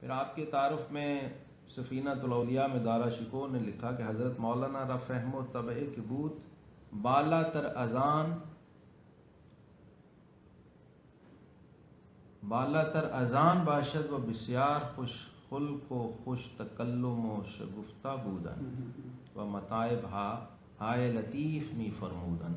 پھر آپ کے تعارف میں سفینۃ الاولیاء میں دارا شکور نے لکھا کہ حضرت مولانا را فہم و طبع کے بوت بالا تر اذان باشد و بسیار خوش خلق و خوش تکلم و شگفتہ بودن و متاعب ہائے لطیف می فرمودن.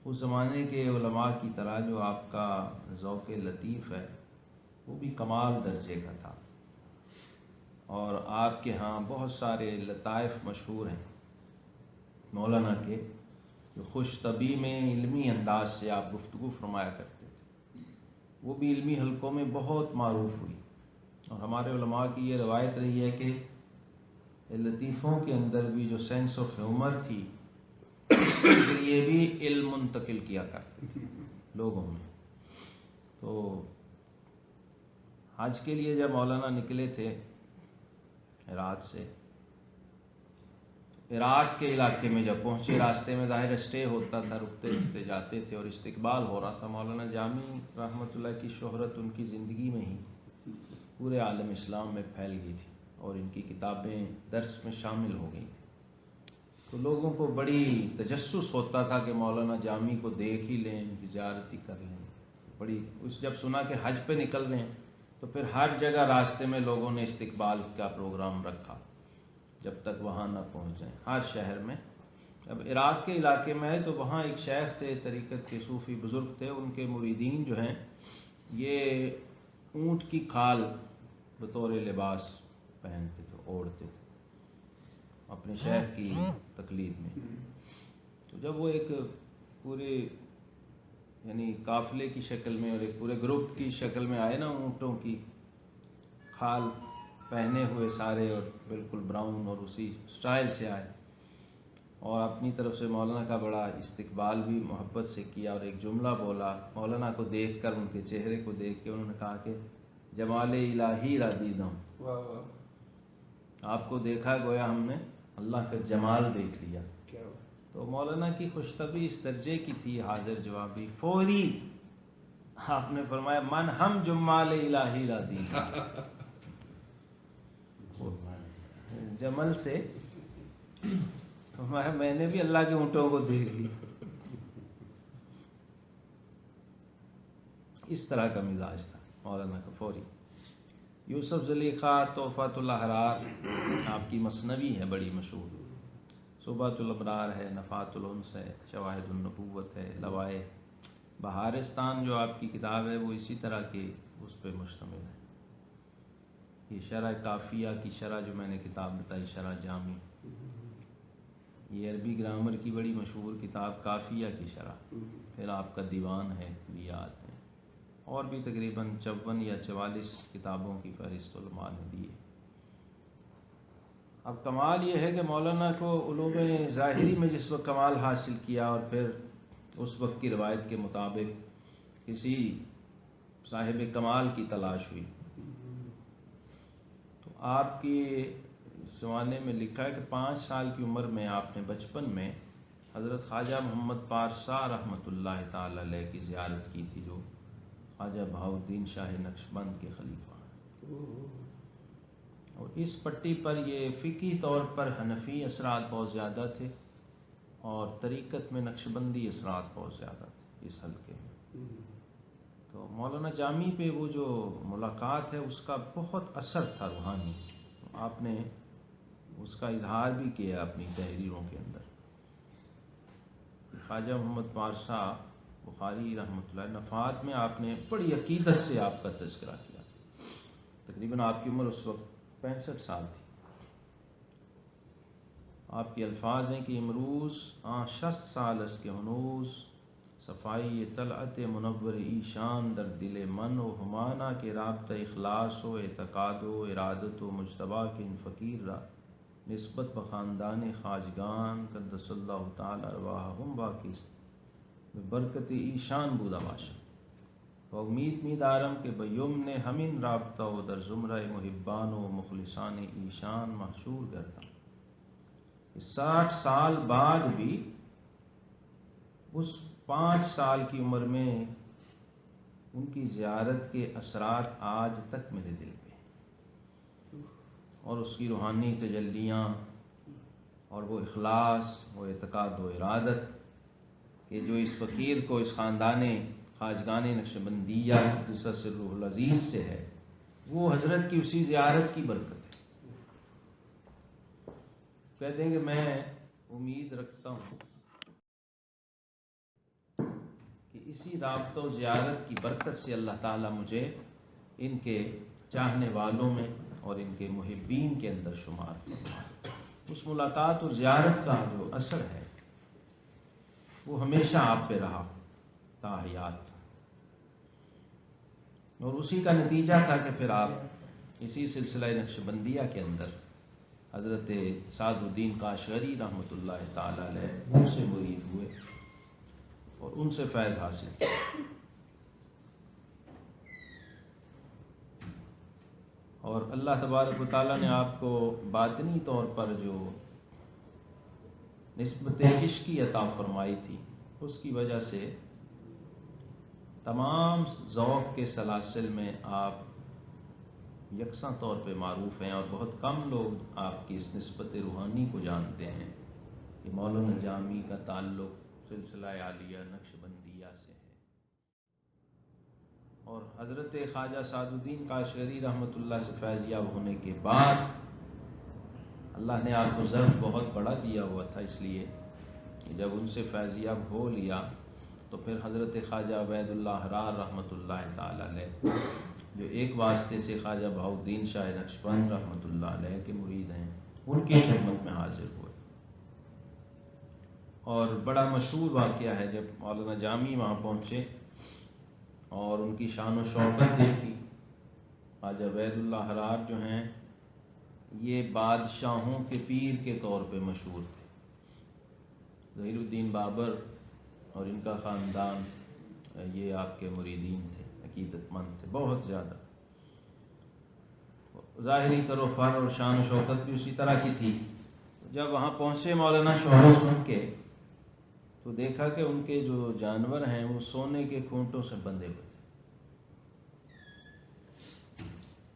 اس زمانے کے علماء کی طرح جو آپ کا ذوق لطیف ہے وہ بھی کمال درجے کا تھا، اور آپ کے ہاں بہت سارے لطائف مشہور ہیں مولانا کے، جو خوش طبی میں علمی انداز سے آپ گفتگو فرمایا کرتے تھے، وہ بھی علمی حلقوں میں بہت معروف ہوئی. اور ہمارے علماء کی یہ روایت رہی ہے کہ لطیفوں کے اندر بھی جو سینس آف ہیومر تھی، اس کے ذریعے بھی علم منتقل کیا کرتے تھے لوگوں میں. تو حج کے لیے جب مولانا نکلے تھے عراق سے، عراق کے علاقے میں جب پہنچے، راستے میں ظاہر اسٹے ہوتا تھا، رکتے رکتے جاتے تھے، اور استقبال ہو رہا تھا. مولانا جامی رحمۃ اللہ کی شہرت ان کی زندگی میں ہی پورے عالم اسلام میں پھیل گئی تھی، اور ان کی کتابیں درس میں شامل ہو گئی تھیں. تو لوگوں کو بڑی تجسس ہوتا تھا کہ مولانا جامی کو دیکھ ہی لیں، ان کی زیارت ہی کر لیں. بڑی جب سنا کہ حج پہ نکل رہے ہیں تو پھر ہر جگہ راستے میں لوگوں نے استقبال کا پروگرام رکھا جب تک وہاں نہ پہنچ جائیں، ہر شہر میں. اب عراق کے علاقے میں ہے تو وہاں ایک شیخ تھے، طریقت کے صوفی بزرگ تھے، ان کے مریدین جو ہیں یہ اونٹ کی کھال بطور لباس پہنتے تھے، اوڑھتے تھے اپنے شیخ کی تقلید میں. تو جب وہ ایک پورے یعنی قافلے کی شکل میں اور ایک پورے گروپ کی شکل میں آئے نا، اونٹوں کی کھال پہنے ہوئے سارے، اور بالکل براؤن اور اسی سٹائل سے آئے، اور اپنی طرف سے مولانا کا بڑا استقبال بھی محبت سے کیا، اور ایک جملہ بولا. مولانا کو دیکھ کر، ان کے چہرے کو دیکھ کے انہوں نے کہا کہ جمال الہی را دیدم، آپ کو دیکھا گویا ہم نے اللہ کا جمال دیکھ لیا. تو مولانا کی خوش طبعی اس درجے کی تھی، حاضر جوابی، فوری آپ نے فرمایا من ہم جمال الہی را دیدم، جمل سے فرمایا میں نے بھی اللہ کے اونٹوں کو دیکھ لی. اس طرح کا مزاج تھا مولانا کا فوری. یوسف زلیخا تحفۃ الاحرار آپ کی مثنوی ہے بڑی مشہور، صبحۃ الابرار ہے، نفحات الانس ہے، شواہد النبوت ہے، لوائے بہارستان جو آپ کی کتاب ہے وہ اسی طرح کے اس پہ مشتمل ہے. یہ شرح کافیہ کی شرح جو میں نے کتاب بتائی، شرح جامی، یہ عربی گرامر کی بڑی مشہور کتاب کافیہ کی شرح. پھر آپ کا دیوان ہے، کلیات ہیں، اور بھی تقریباً 54 یا 44 کتابوں کی فہرست علماء نے دی ہے. اب کمال یہ ہے کہ مولانا کو علوم ظاہری میں جس وقت کمال حاصل کیا، اور پھر اس وقت کی روایت کے مطابق کسی صاحب کمال کی تلاش ہوئی، تو آپ کی زمانے میں لکھا ہے کہ 5 سال کی عمر میں آپ نے بچپن میں حضرت خواجہ محمد پارسا رحمۃ اللہ تعالی علیہ کی زیارت کی تھی، جو خواجہ بہاؤالدین شاہ نقشبند کے خلیفہ ہیں. اور اس پٹی پر یہ فقہی طور پر حنفی اثرات بہت زیادہ تھے، اور طریقت میں نقشبندی اثرات بہت زیادہ تھے اس حلقے میں. تو مولانا جامی پہ وہ جو ملاقات ہے اس کا بہت اثر تھا روحانی. آپ نے اس کا اظہار بھی کیا اپنی تحریروں کے اندر. خواجہ محمد پارسا بخاری رحمۃ اللہ نفحات میں آپ نے بڑی عقیدت سے آپ کا تذکرہ کیا. تقریباً آپ کی عمر اس وقت 65 سال تھی. آپ کے الفاظ ہیں کہ امروز 60 سال است کے ہنوز صفائی طلعت منور ایشان در دل من و ہمانا کے رابطہ اخلاص و اعتقاد و ارادت و مجتبی کے ان فقیر را نسبت بخاندان خواجگان قدس اللہ تعالی ارواحہم واقعست برکت ایشان بودا باشد و امید میدارم کہ بیمن ہمین رابطہ و در زمرہ محبان و مخلصان ایشان محشور گردم. 60 سال بعد بھی اس 5 سال کی عمر میں ان کی زیارت کے اثرات آج تک میرے دل پہ ہیں. اور اس کی روحانی تجلیاں اور وہ اخلاص، وہ اعتقاد و ارادت کہ جو اس فقیر کو اس خاندان خواجگان نقشبندیہ قدس سرہ العزیز سے ہے، وہ حضرت کی اسی زیارت کی برکت ہے۔ کہتے ہیں کہ میں امید رکھتا ہوں کہ اسی رابطہ و زیارت کی برکت سے اللہ تعالیٰ مجھے ان کے چاہنے والوں میں اور ان کے محبین کے اندر شمار فرمائے۔ اس ملاقات اور زیارت کا جو اثر ہے وہ ہمیشہ آپ پہ رہا تا حیات، اور اسی کا نتیجہ تھا کہ پھر آپ اسی سلسلہ نقشبندیہ کے اندر حضرت سعد الدین قاشقری رحمۃ اللہ تعالی علیہ ان سے مرید ہوئے اور ان سے فیض حاصل کیا۔ اور اللہ تبارک و تعالیٰ نے آپ کو باطنی طور پر جو نسبت عشقی عطا فرمائی تھی، اس کی وجہ سے تمام ذوق کے سلاسل میں آپ یکساں طور پہ معروف ہیں، اور بہت کم لوگ آپ کی اس نسبت روحانی کو جانتے ہیں کہ مولانا جامی کا تعلق سلسلہ عالیہ نقشبندیہ سے ہے۔ اور حضرت خواجہ سعد الدین قاشقری رحمۃ اللہ سے فیض یاب ہونے کے بعد اللہ نے آپ کو ظرف بہت بڑا دیا ہوا تھا، اس لیے کہ جب ان سے فیض یاب ہو لیا تو پھر حضرت خواجہ عبید اللہ حرار رحمۃ اللہ تعالی علیہ، جو ایک واسطے سے خواجہ بہاؤالدین شاہ نقشبند رحمۃ اللہ علیہ کے مرید ہیں، ان کی خدمت میں حاضر ہوئے۔ اور بڑا مشہور واقعہ ہے، جب مولانا جامی وہاں پہنچے اور ان کی شان و شوکت دیکھی، خواجہ عبید اللہ حرار جو ہیں یہ بادشاہوں کے پیر کے طور پہ مشہور تھے۔ ظہیر الدین بابر اور ان کا خاندان یہ آپ کے مریدین تھے، عقیدت مند تھے بہت زیادہ، ظاہری کرو فر اور شان و شوکت بھی اسی طرح کی تھی۔ جب وہاں پہنچے مولانا شوہر سن کے تو دیکھا کہ ان کے جو جانور ہیں وہ سونے کے کھونٹوں سے بندھے ہوئے تھے،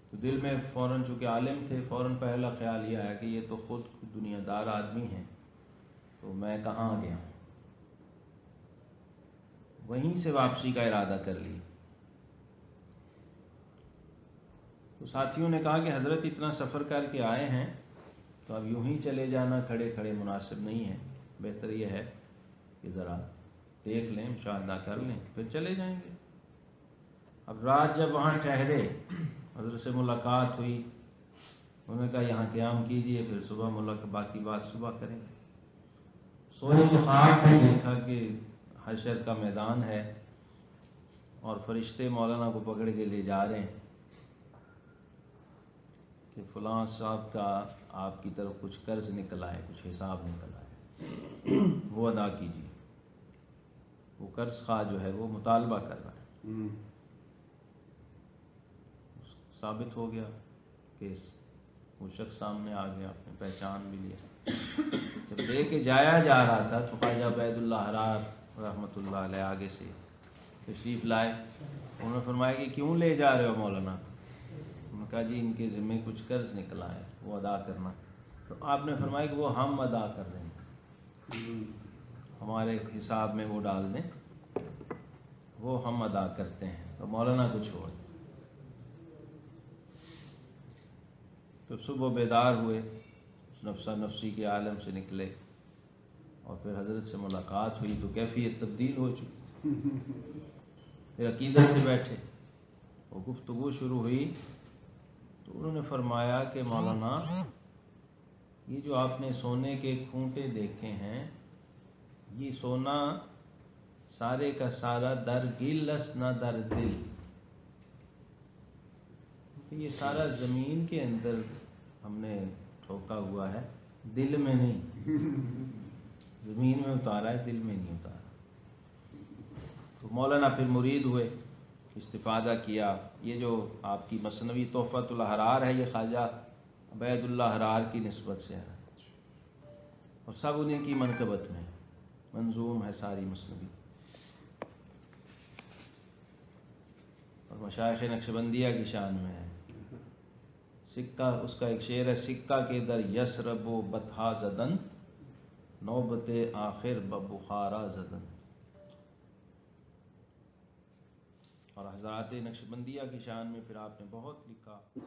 تو دل میں فوراً چونکہ عالم تھے، فوراً پہلا خیال یہ آیا کہ یہ تو خود دنیا دار آدمی ہیں، تو میں کہاں آ گیا ہوں۔ وہیں سے واپسی کا ارادہ کر لی۔ تو ساتھیوں نے کہا کہ حضرت اتنا سفر کر کے آئے ہیں تو اب یوں ہی چلے جانا کھڑے کھڑے مناسب نہیں ہے، بہتر یہ ہے کہ ذرا دیکھ لیں، مشاہدہ کر لیں، پھر چلے جائیں گے۔ اب رات جب وہاں ٹھہرے، حضرت سے ملاقات ہوئی، انہوں نے کہا یہاں قیام کیجئے، پھر صبح باقی بات صبح کریں گے۔ سوئے تو خواب میں دیکھا کہ حشر کا میدان ہے اور فرشتے مولانا کو پکڑ کے لے جا رہے ہیں کہ فلاں صاحب کا آپ کی طرف کچھ قرض نکل آئے، کچھ حساب نکل آئے، وہ ادا کیجیے۔ وہ قرض خواہ جو ہے وہ مطالبہ کر رہا ہے۔ ثابت ہو گیا کیس، وہ شخص سامنے آ گیا، آپ نے پہچان بھی لیا۔ جب لے کے جایا جا رہا تھا تو خواجہ عبید اللہ حرار رحمۃ اللہ علیہ آگے سے تشریف لائے۔ انہوں نے فرمایا کہ کیوں لے جا رہے ہو مولانا؟ انہوں نے کہا جی ان کے ذمے کچھ قرض نکلا ہے، وہ ادا کرنا۔ تو آپ نے فرمایا کہ وہ ہم ادا کر رہے ہیں، ہمارے حساب میں وہ ڈال دیں، وہ ہم ادا کرتے ہیں، تو مولانا کو چھوڑ دیں۔ تو صبح بیدار ہوئے، نفسا نفسی کے عالم سے نکلے اور پھر حضرت سے ملاقات ہوئی تو کیفیت تبدیل ہو چکی۔ پھر عقیدت سے بیٹھے، وہ گفتگو شروع ہوئی تو انہوں نے فرمایا کہ مولانا یہ جو آپ نے سونے کے کھونٹے دیکھے ہیں، یہ سونا سارے کا سارا در گلس نہ در دل، یہ سارا زمین کے اندر ہم نے ٹھوکا ہوا ہے، دل میں نہیں، زمین میں اتارا ہے، دل میں نہیں اتارا۔ تو مولانا پھر مرید ہوئے، استفادہ کیا۔ یہ جو آپ کی مثنوی تحفۃ الحرار ہے، یہ خواجہ عبید اللہ حرار کی نسبت سے ہے، اور سب انہیں کی منقبت میں منظوم ہے ساری مثنوی، اور مشائخ نقشبندیہ کی شان میں ہے۔ سکہ، اس کا ایک شعر ہے، سکہ کے در یسرب و بطحا زدن، نوبت آخر ببخارا زدن۔ اور حضرات نقشبندیہ کی شان میں پھر آپ نے بہت لکھا کہ